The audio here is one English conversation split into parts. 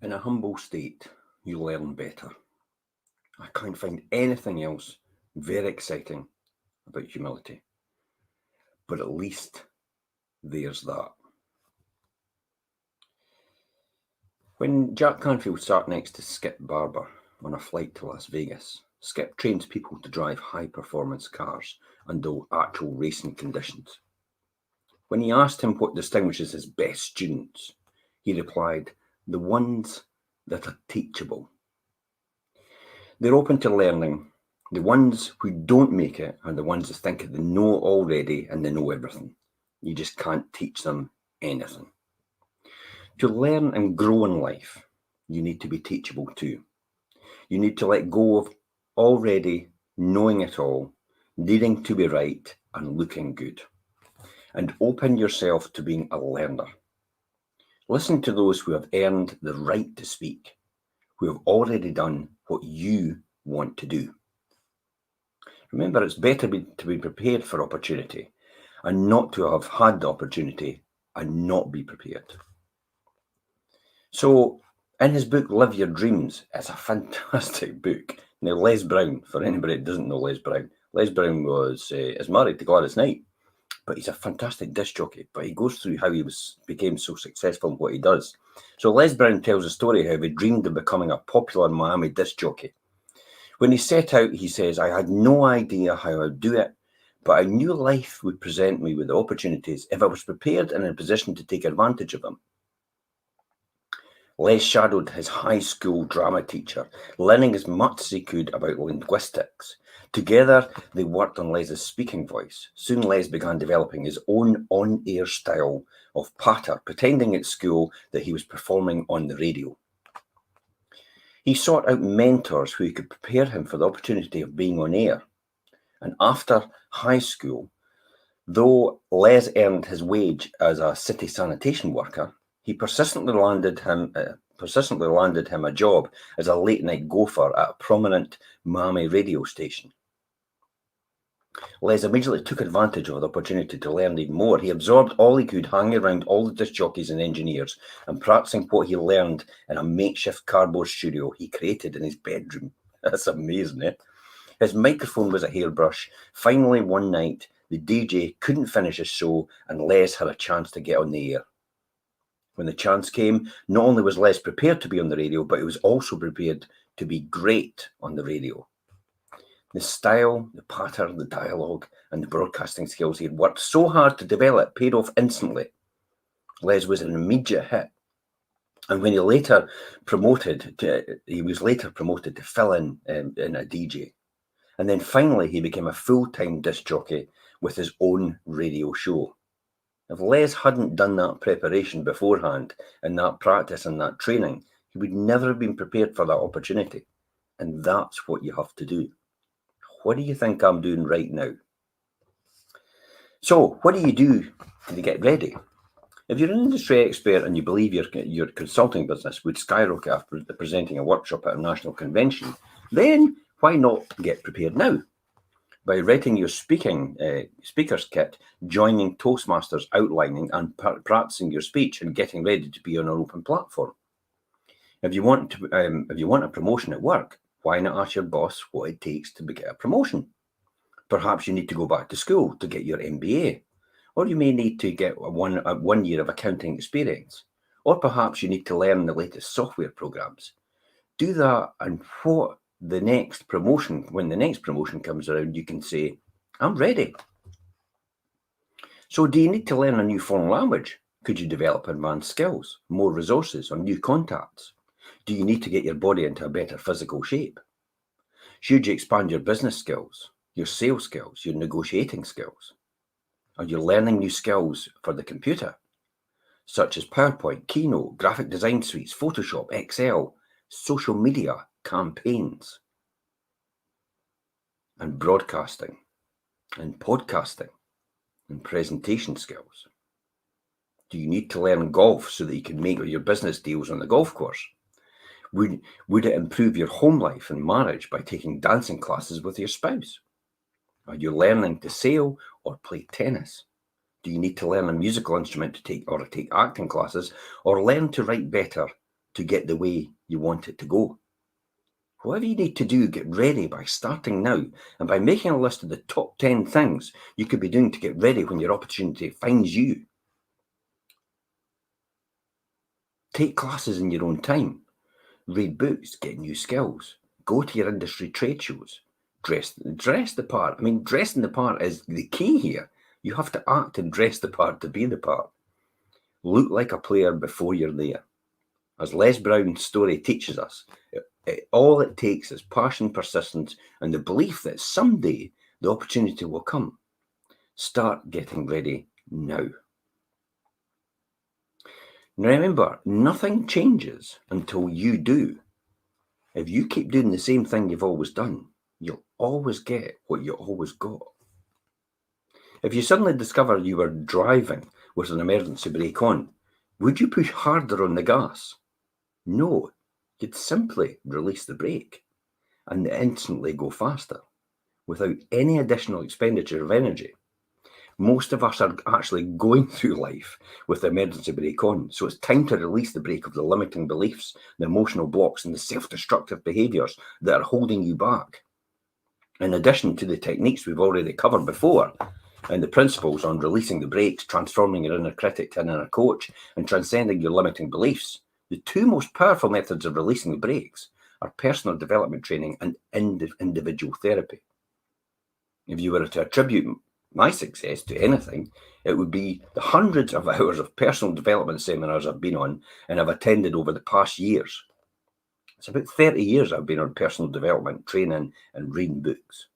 In a humble state, you learn better. I can't find anything else very exciting about humility. But at least there's that. When Jack Canfield sat next to Skip Barber on a flight to Las Vegas, Skip trains people to drive high-performance cars under actual racing conditions. When he asked him what distinguishes his best students, he replied, "The ones that are teachable." They're open to learning. The ones who don't make it are the ones that think they know already and they know everything. You just can't teach them anything. To learn and grow in life, you need to be teachable too. You need to let go of already knowing it all, needing to be right and looking good, and open yourself to being a learner. Listen to those who have earned the right to speak, who have already done what you want to do. Remember, it's better to be prepared for opportunity and not to have had the opportunity and not be prepared. So, in his book, Live Your Dreams, it's a fantastic book. Now, Les Brown, for anybody that doesn't know Les Brown is married to Gladys Knight, but he's a fantastic disc jockey. But he goes through how he became so successful in what he does. So Les Brown tells a story how he dreamed of becoming a popular Miami disc jockey. When he set out, he says, "I had no idea how I'd do it, but I knew life would present me with opportunities if I was prepared and in a position to take advantage of them." Les shadowed his high school drama teacher, learning as much as he could about linguistics. Together, they worked on Les's speaking voice. Soon Les began developing his own on-air style of patter, pretending at school that he was performing on the radio. He sought out mentors who could prepare him for the opportunity of being on air. And after high school, though Les earned his wage as a city sanitation worker, he persistently landed him a job as a late-night gopher at a prominent Miami radio station. Les immediately took advantage of the opportunity to learn even more. He absorbed all he could, hanging around all the disc jockeys and engineers and practicing what he learned in a makeshift cardboard studio he created in his bedroom. That's amazing, eh? His microphone was a hairbrush. Finally, one night, the DJ couldn't finish his show and Les had a chance to get on the air. When the chance came, not only was Les prepared to be on the radio, but he was also prepared to be great on the radio. The style, the pattern, the dialogue, and the broadcasting skills he had worked so hard to develop paid off instantly. Les was an immediate hit. And when he was later promoted to fill in a DJ. And then finally, he became a full-time disc jockey with his own radio show. If Les hadn't done that preparation beforehand and that practice and that training, he would never have been prepared for that opportunity. And that's what you have to do. What do you think I'm doing right now? So, what do you do to get ready? If you're an industry expert and you believe your consulting business would skyrocket after presenting a workshop at a national convention, then why not get prepared now? By writing your speaker's kit, joining Toastmasters, outlining and practicing your speech and getting ready to be on an open platform. If you want a promotion at work, why not ask your boss what it takes to get a promotion? Perhaps you need to go back to school to get your MBA, or you may need to get one year of accounting experience, or perhaps you need to learn the latest software programs. Do that, and when the next promotion comes around, you can say, "I'm ready." So do you need to learn a new foreign language? Could you develop advanced skills, more resources, or new contacts? Do you need to get your body into a better physical shape? Should you expand your business skills, your sales skills, your negotiating skills? Are you learning new skills for the computer, such as PowerPoint, Keynote, graphic design suites, Photoshop, Excel, social media, campaigns, and broadcasting, and podcasting, and presentation skills? Do you need to learn golf so that you can make your business deals on the golf course? Would it improve your home life and marriage by taking dancing classes with your spouse? Are you learning to sail or play tennis? Do you need to learn a musical instrument to take acting classes, or learn to write better to get the way you want it to go. Whatever you need to do, get ready by starting now and by making a list of the top 10 things you could be doing to get ready when your opportunity finds you. Take classes in your own time. Read books, get new skills. Go to your industry trade shows. Dress the part. I mean, dressing the part is the key here. You have to act and dress the part to be the part. Look like a player before you're there. As Les Brown's story teaches us, all it takes is passion, persistence, and the belief that someday the opportunity will come. Start getting ready now. Now remember, nothing changes until you do. If you keep doing the same thing you've always done, you'll always get what you always got. If you suddenly discover you were driving with an emergency brake on, would you push harder on the gas? No, you'd simply release the brake and instantly go faster without any additional expenditure of energy. Most of us are actually going through life with the emergency brake on, so it's time to release the brake of the limiting beliefs, the emotional blocks, and the self-destructive behaviours that are holding you back. In addition to the techniques we've already covered before, and the principles on releasing the brakes, transforming your inner critic to an inner coach, and transcending your limiting beliefs, the two most powerful methods of releasing the brakes are personal development training and individual therapy. If you were to attribute my success to anything, it would be the hundreds of hours of personal development seminars I've been on and have attended over the past years. It's about 30 years I've been on personal development training and reading books.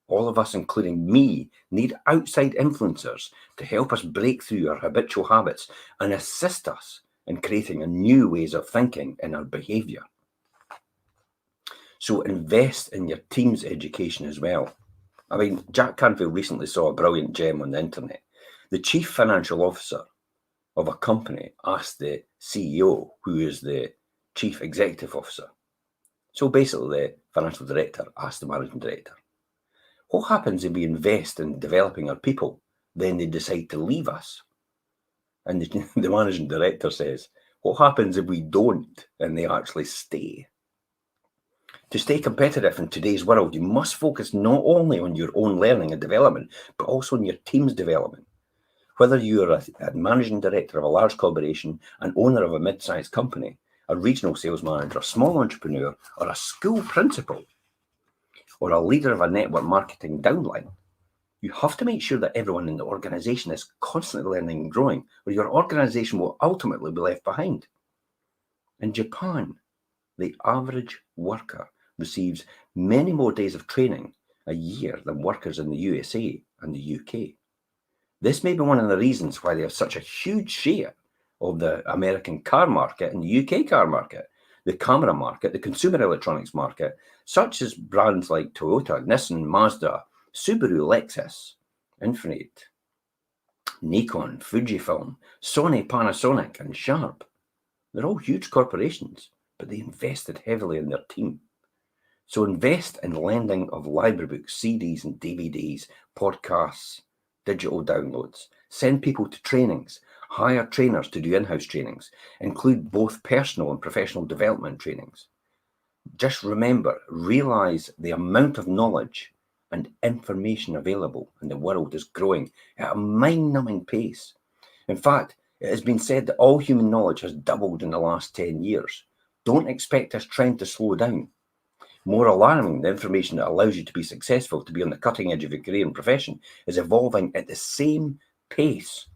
All of us, including me, need outside influencers to help us break through our habitual habits and assist us in creating a new ways of thinking in our behaviour. So invest in your team's education as well. I mean, Jack Canfield recently saw a brilliant gem on the internet. The chief financial officer of a company asked the CEO, who is the chief executive officer. So basically, the financial director asked the managing director, what happens if we invest in developing our people, then they decide to leave us? And the managing director says, what happens if we don't and they actually stay? To stay competitive in today's world, you must focus not only on your own learning and development, but also on your team's development. Whether you are a managing director of a large corporation, an owner of a mid-sized company, a regional sales manager, a small entrepreneur, or a school principal, or a leader of a network marketing downline, you have to make sure that everyone in the organization is constantly learning and growing, or your organization will ultimately be left behind. In Japan, the average worker receives many more days of training a year than workers in the USA and the UK. This may be one of the reasons why they have such a huge share of the American car market and the UK car market, the camera market, the consumer electronics market, such as brands like Toyota, Nissan, Mazda, Subaru, Lexus, Infinite, Nikon, Fujifilm, Sony, Panasonic, and Sharp. They're all huge corporations, but they invested heavily in their team. So invest in lending of library books, CDs and DVDs, podcasts, digital downloads. Send people to trainings. Hire trainers to do in-house trainings. Include both personal and professional development trainings. Just remember, realize the amount of knowledge and information available in the world is growing at a mind-numbing pace. In fact, it has been said that all human knowledge has doubled in the last 10 years. Don't expect this trend to slow down. More alarming, the information that allows you to be successful, to be on the cutting edge of your career and profession, is evolving at the same pace.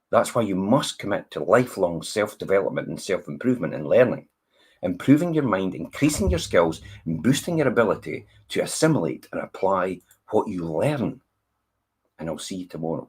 That's why you must commit to lifelong self-development and self-improvement and learning, improving your mind, increasing your skills, and boosting your ability to assimilate and apply what you learn. And I'll see you tomorrow.